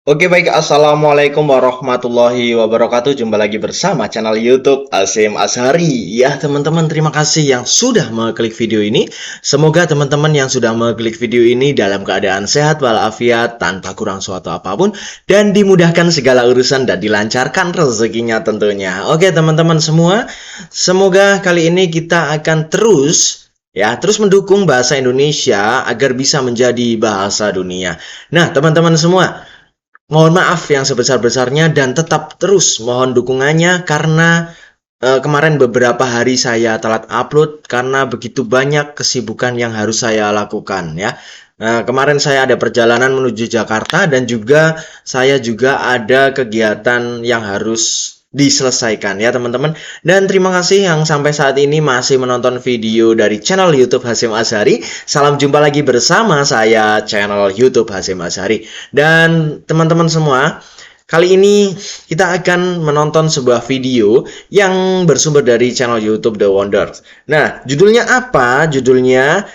Oke baik, Assalamualaikum warahmatullahi wabarakatuh. Jumpa lagi bersama channel YouTube Hasyim Asyhari. Ya teman-teman, terima kasih yang sudah mengklik video ini. Semoga teman-teman yang sudah mengklik video ini dalam keadaan sehat walafiat, tanpa kurang suatu apapun, dan dimudahkan segala urusan dan dilancarkan rezekinya tentunya. Oke teman-teman semua, semoga kali ini kita akan terus mendukung bahasa Indonesia agar bisa menjadi bahasa dunia. Nah teman-teman semua, mohon maaf yang sebesar-besarnya dan tetap terus mohon dukungannya karena kemarin beberapa hari saya telat upload karena begitu banyak kesibukan yang harus saya lakukan ya. Kemarin saya ada perjalanan menuju Jakarta dan juga saya juga ada kegiatan yang harus diselesaikan ya teman-teman. Dan terima kasih yang sampai saat ini masih menonton video dari channel YouTube Hasyim Asyhari. Salam jumpa lagi bersama saya channel YouTube Hasyim Asyhari. Dan teman-teman semua, kali ini kita akan menonton sebuah video yang bersumber dari channel YouTube The Wonders. Nah, judulnya apa? Judulnya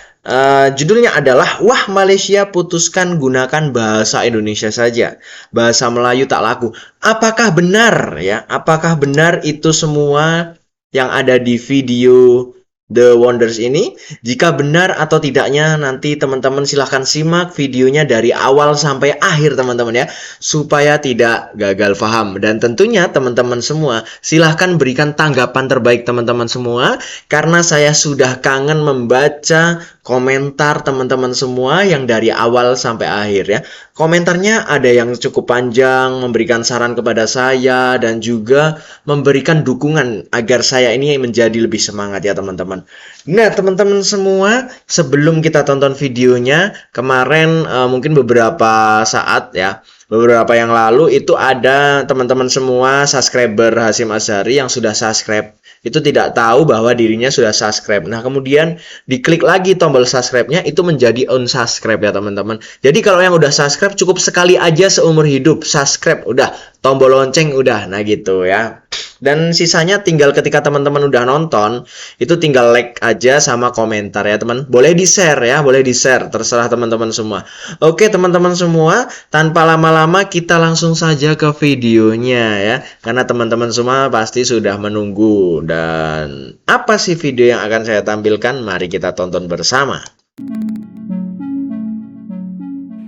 adalah Wah Malaysia putuskan gunakan bahasa Indonesia saja. Bahasa Melayu tak laku. Apakah benar ya? Apakah benar itu semua yang ada di video The Wonders ini? Jika benar atau tidaknya nanti teman-teman silahkan simak videonya dari awal sampai akhir teman-teman ya, supaya tidak gagal paham. Dan tentunya teman-teman semua silahkan berikan tanggapan terbaik teman-teman semua, karena saya sudah kangen membaca komentar teman-teman semua yang dari awal sampai akhir ya. Komentarnya ada yang cukup panjang, memberikan saran kepada saya dan juga memberikan dukungan agar saya ini menjadi lebih semangat ya teman-teman. Nah teman-teman semua, sebelum kita tonton videonya, kemarin mungkin beberapa saat ya, beberapa yang lalu itu ada teman-teman semua subscriber Hasyim Asyhari yang sudah subscribe itu tidak tahu bahwa dirinya sudah subscribe. Nah, kemudian diklik lagi tombol subscribe-nya itu menjadi unsubscribe ya, teman-teman. Jadi kalau yang udah subscribe cukup sekali aja seumur hidup subscribe, udah tombol lonceng udah. Nah, gitu ya. Dan sisanya tinggal ketika teman-teman udah nonton, itu tinggal like aja sama komentar ya, teman. Boleh di-share ya, boleh di-share, terserah teman-teman semua. Oke, teman-teman semua, tanpa lama-lama kita langsung saja ke videonya ya. Karena teman-teman semua pasti sudah menunggu. Dan apa sih video yang akan saya tampilkan? Mari kita tonton bersama.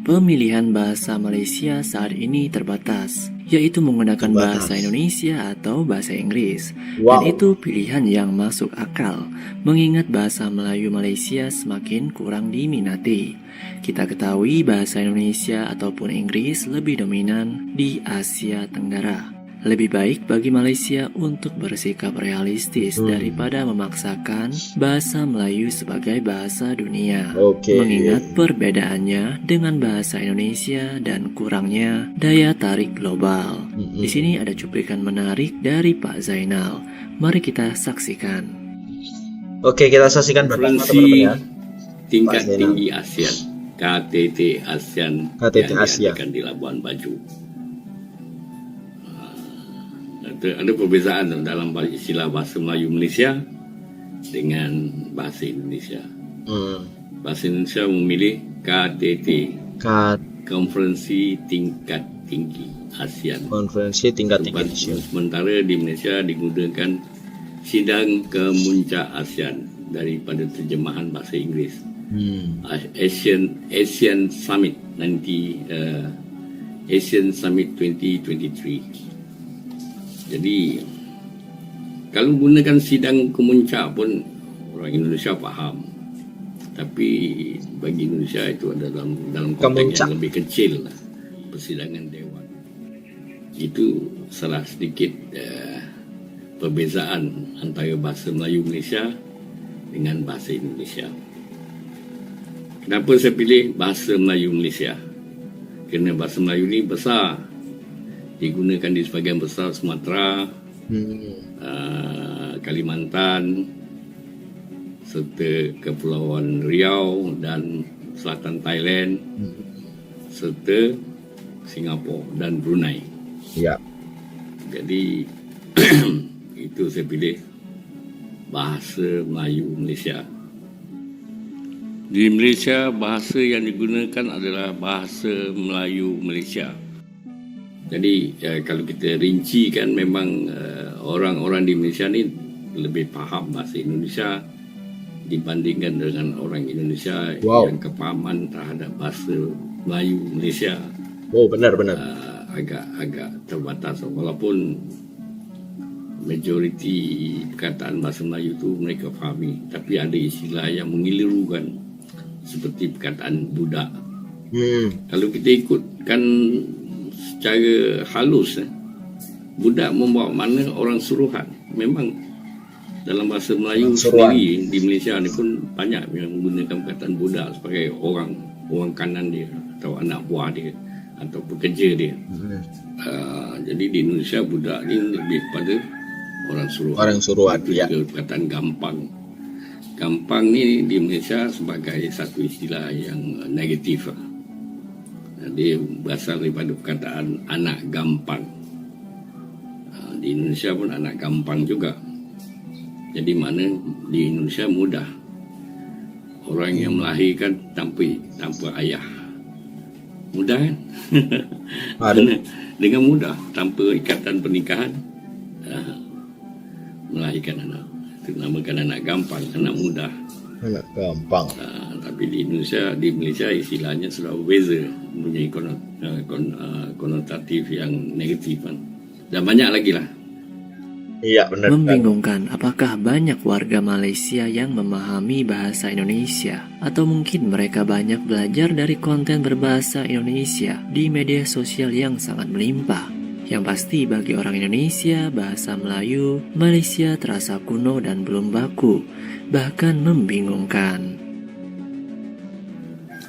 Pemilihan bahasa Malaysia saat ini terbatas, yaitu menggunakan bahasa Indonesia atau bahasa Inggris. Dan itu pilihan yang masuk akal, mengingat bahasa Melayu Malaysia semakin kurang diminati. Kita ketahui bahasa Indonesia ataupun Inggris lebih dominan di Asia Tenggara. Lebih baik bagi Malaysia untuk bersikap realistis daripada memaksakan bahasa Melayu sebagai bahasa dunia. Mengingat perbedaannya dengan bahasa Indonesia dan kurangnya daya tarik global. Di sini ada cuplikan menarik dari Pak Zainal. Mari kita saksikan. Oke, kita saksikan bersama teman-teman ya. Tingkat tinggi ASEAN, KTT ASEAN KTT yang Asia. diadakan di Labuan Bajo. Ada perbezaan dalam istilah bahasa Melayu Malaysia dengan bahasa Indonesia. Bahasa Indonesia memilih KTT, Konferensi Tingkat Tinggi ASEAN. Konferensi Tingkat Tinggi ASEAN. Sementara di Malaysia digunakan Sidang Kemuncak ASEAN daripada terjemahan bahasa Inggris. Asian Summit Asian Summit 2023. Jadi kalau gunakan sidang kemuncak pun orang Indonesia faham. Tapi bagi Indonesia itu ada dalam konteks yang lebih kecil lah, persidangan dewan. Itu salah sedikit perbezaan antara bahasa Melayu Malaysia dengan bahasa Indonesia. Kenapa saya pilih bahasa Melayu Malaysia? Kerana bahasa Melayu ni besar, digunakan di sebagian besar Sumatera, Kalimantan, serta Kepulauan Riau dan selatan Thailand, serta Singapura dan Brunei. Ya. Jadi itu saya pilih bahasa Melayu Malaysia. Di Malaysia bahasa yang digunakan adalah bahasa Melayu Malaysia. Jadi kalau kita rincikan memang orang-orang di Malaysia ni lebih faham bahasa Indonesia dibandingkan dengan orang Indonesia yang kepahaman terhadap bahasa Melayu Malaysia. Oh, benar-benar. Agak terbatas, walaupun majoriti perkataan bahasa Melayu tu mereka fahami, tapi ada istilah yang mengelirukan seperti perkataan budak. Kalau kita ikutkan secara halus, budak membawa makna orang suruhan. Memang dalam bahasa Melayu sendiri di Malaysia ni pun banyak yang menggunakan perkataan budak sebagai orang kanan dia atau anak buah dia atau pekerja dia. Jadi di Indonesia budak ni lebih pada orang suruhan. Itu juga perkataan gampang. Gampang ni di Malaysia sebagai satu istilah yang negatif. Dia berasal daripada perkataan anak gampang. Di Indonesia pun anak gampang juga. Jadi mana di Indonesia mudah. Orang yang melahirkan tanpa ayah. Mudah kan? Dengan mudah, tanpa ikatan pernikahan, melahirkan anak. Itu namakan anak gampang, anak mudah. Anak gampang. Tapi di Indonesia, di Malaysia istilahnya sudah berbeza, mempunyai konotatif yang negatif kan. Dan banyak lagi lah. Iya, benar. Membingungkan apakah banyak warga Malaysia yang memahami bahasa Indonesia, atau mungkin mereka banyak belajar dari konten berbahasa Indonesia di media sosial yang sangat melimpah. Yang pasti bagi orang Indonesia, bahasa Melayu Malaysia terasa kuno dan belum baku, bahkan membingungkan.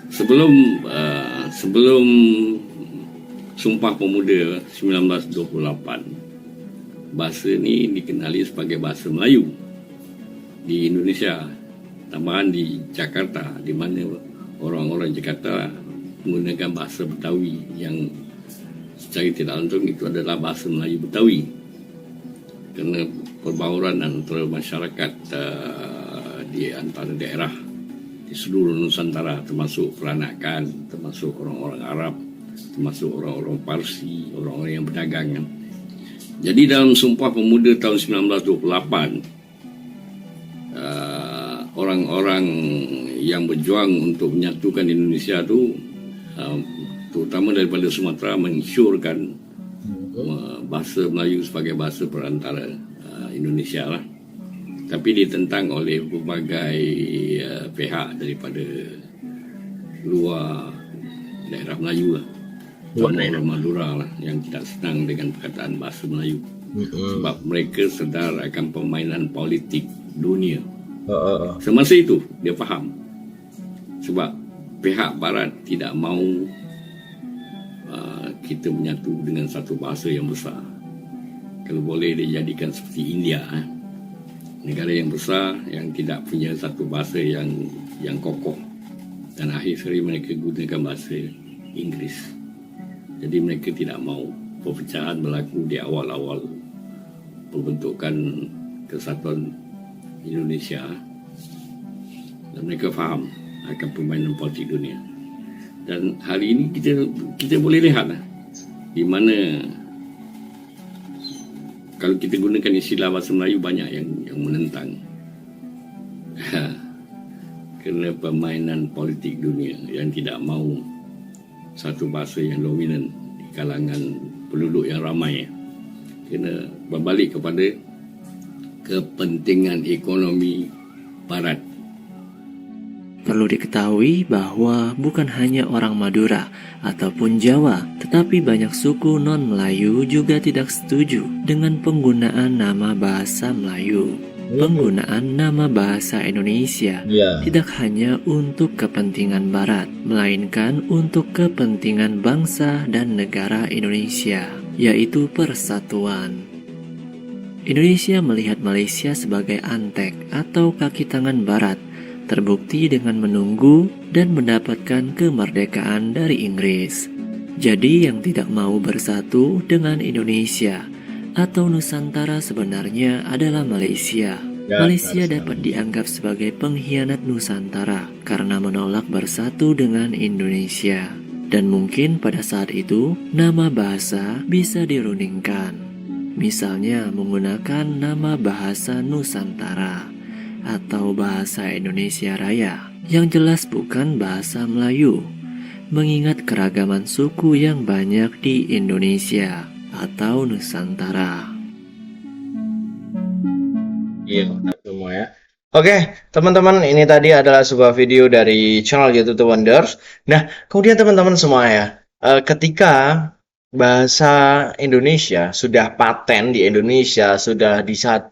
Sebelum Sumpah Pemuda 1928, bahasa ni dikenali sebagai bahasa Melayu di Indonesia, tambahan di Jakarta, di mana orang-orang Jakarta menggunakan bahasa Betawi yang secara tidak langsung itu adalah bahasa Melayu Betawi. Kerana perbauran antara masyarakat di antara daerah di seluruh Nusantara, termasuk peranakan, termasuk orang-orang Arab, termasuk orang-orang Parsi, orang-orang yang berdagang kan. Jadi dalam Sumpah Pemuda tahun 1928, orang-orang yang berjuang untuk menyatukan Indonesia tu, terutama daripada Sumatera, mengisyurkan bahasa Melayu sebagai bahasa perantara Indonesia lah. Tapi ditentang oleh berbagai pihak daripada luar daerah Melayu lah. Orang Madura lah yang tidak senang dengan perkataan bahasa Melayu. Sebab mereka sedar akan permainan politik dunia. Semasa itu dia faham. Sebab pihak Barat tidak mahu kita menyatu dengan satu bahasa yang besar. Kalau boleh dijadikan seperti India, negara yang besar yang tidak punya satu bahasa yang kokoh, dan akhir sekali mereka gunakan bahasa Inggeris. Jadi mereka tidak mahu perpecahan berlaku di awal-awal pembentukan kesatuan Indonesia, dan mereka faham akan permainan politik dunia. Dan hari ini kita boleh lihat di mana kalau kita gunakan istilah bahasa Melayu banyak yang menentang kerana permainan politik dunia yang tidak mahu satu bahasa yang dominan di kalangan penduduk yang ramai, kena berbalik kepada kepentingan ekonomi Barat. Perlu diketahui bahwa bukan hanya orang Madura ataupun Jawa, tetapi banyak suku non-Melayu juga tidak setuju dengan penggunaan nama bahasa Melayu. Penggunaan nama bahasa Indonesia tidak hanya untuk kepentingan Barat, melainkan untuk kepentingan bangsa dan negara Indonesia, yaitu persatuan. Indonesia melihat Malaysia sebagai antek atau kaki tangan Barat, terbukti dengan menunggu dan mendapatkan kemerdekaan dari Inggris. Jadi yang tidak mau bersatu dengan Indonesia atau Nusantara sebenarnya adalah Malaysia. Malaysia dapat dianggap sebagai pengkhianat Nusantara karena menolak bersatu dengan Indonesia. Dan mungkin pada saat itu, nama bahasa bisa diruningkan. Misalnya menggunakan nama bahasa Nusantara atau bahasa Indonesia Raya, yang jelas bukan bahasa Melayu, mengingat keragaman suku yang banyak di Indonesia atau Nusantara. Iya, benar semua ya. Oke, teman-teman, ini tadi adalah sebuah video dari channel YouTube The Wonders. Nah, kemudian teman-teman semua ya, ketika bahasa Indonesia sudah paten di Indonesia, sudah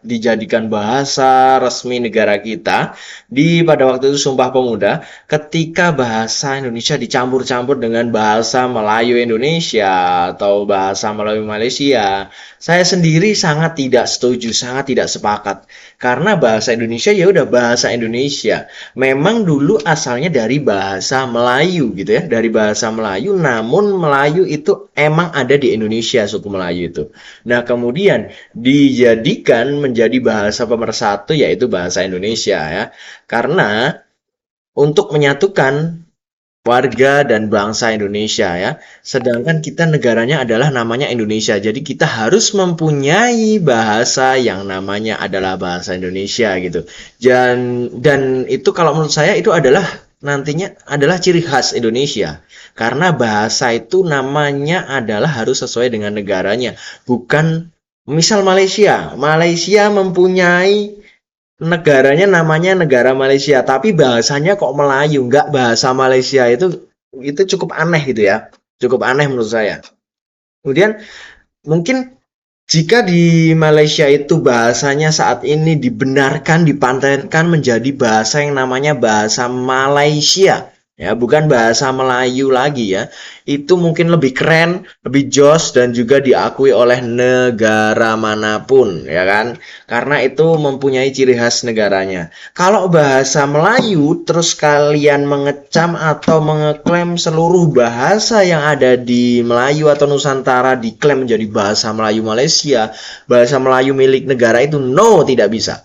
dijadikan bahasa resmi negara kita, pada waktu itu Sumpah Pemuda, ketika bahasa Indonesia dicampur-campur dengan bahasa Melayu Indonesia atau bahasa Melayu Malaysia, saya sendiri sangat tidak setuju, sangat tidak sepakat. Karena bahasa Indonesia ya udah bahasa Indonesia. Memang dulu asalnya dari bahasa Melayu gitu ya, dari bahasa Melayu, namun Melayu itu emang ada di Indonesia, suku Melayu itu. Nah, kemudian dijadikan menjadi bahasa pemersatu yaitu bahasa Indonesia ya. Karena untuk menyatukan warga dan bangsa Indonesia ya. Sedangkan kita negaranya adalah namanya Indonesia. Jadi kita harus mempunyai bahasa yang namanya adalah bahasa Indonesia gitu. Dan itu kalau menurut saya itu adalah nantinya adalah ciri khas Indonesia. Karena bahasa itu namanya adalah harus sesuai dengan negaranya. Bukan misal Malaysia. Malaysia mempunyai negaranya namanya negara Malaysia, tapi bahasanya kok Melayu, nggak bahasa Malaysia itu cukup aneh gitu ya, cukup aneh menurut saya. Kemudian mungkin jika di Malaysia itu bahasanya saat ini dibenarkan, dipatenkan menjadi bahasa yang namanya bahasa Malaysia, ya bukan bahasa Melayu lagi ya, itu mungkin lebih keren, lebih jos dan juga diakui oleh negara manapun ya kan, karena itu mempunyai ciri khas negaranya. Kalau bahasa Melayu terus kalian mengecam atau mengeklaim seluruh bahasa yang ada di Melayu atau Nusantara diklaim menjadi bahasa Melayu Malaysia, bahasa Melayu milik negara itu, no, tidak bisa.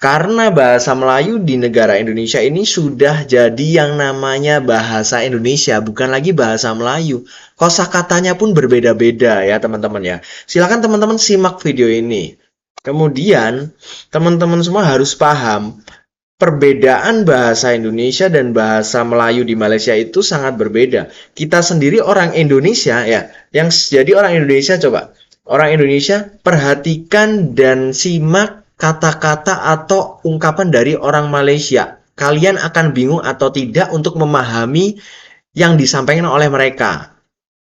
Karena bahasa Melayu di negara Indonesia ini sudah jadi yang namanya bahasa Indonesia, bukan lagi bahasa Melayu. Kosakatanya pun berbeda-beda ya teman-teman ya. Silakan teman-teman simak video ini. Kemudian teman-teman semua harus paham perbedaan bahasa Indonesia dan bahasa Melayu di Malaysia itu sangat berbeda. Kita sendiri orang Indonesia ya, yang jadi orang Indonesia coba. Orang Indonesia perhatikan dan simak kata-kata atau ungkapan dari orang Malaysia. Kalian akan bingung atau tidak untuk memahami yang disampaikan oleh mereka.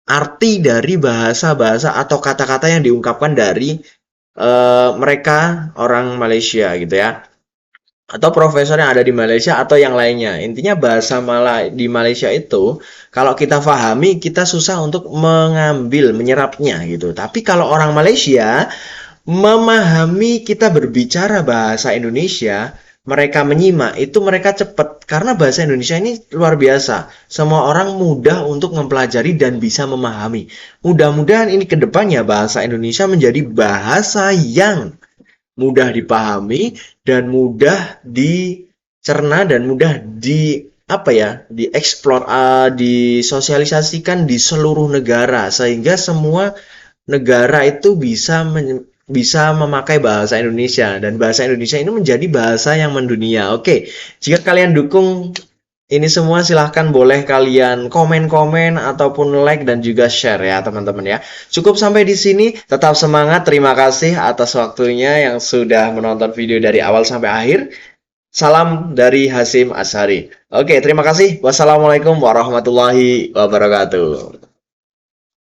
Arti dari bahasa-bahasa atau kata-kata yang diungkapkan dari mereka orang Malaysia gitu ya. Atau profesor yang ada di Malaysia atau yang lainnya. Intinya bahasa di Malaysia itu kalau kita pahami kita susah untuk menyerapnya gitu. Tapi kalau orang Malaysia memahami kita berbicara bahasa Indonesia, mereka menyimak, itu mereka cepat. Karena bahasa Indonesia ini luar biasa. Semua orang mudah untuk mempelajari dan bisa memahami. Mudah-mudahan ini ke depannya bahasa Indonesia menjadi bahasa yang mudah dipahami dan mudah dicerna dan mudah dieksplor, disosialisasikan di seluruh negara. Sehingga semua negara itu bisa memakai bahasa Indonesia dan bahasa Indonesia ini menjadi bahasa yang mendunia. Oke, jika kalian dukung ini semua silahkan boleh kalian komen-komen ataupun like dan juga share ya teman-teman ya. Cukup sampai di sini, tetap semangat. Terima kasih atas waktunya yang sudah menonton video dari awal sampai akhir. Salam dari Hasyim Asyhari. Oke, terima kasih. Wassalamualaikum warahmatullahi wabarakatuh.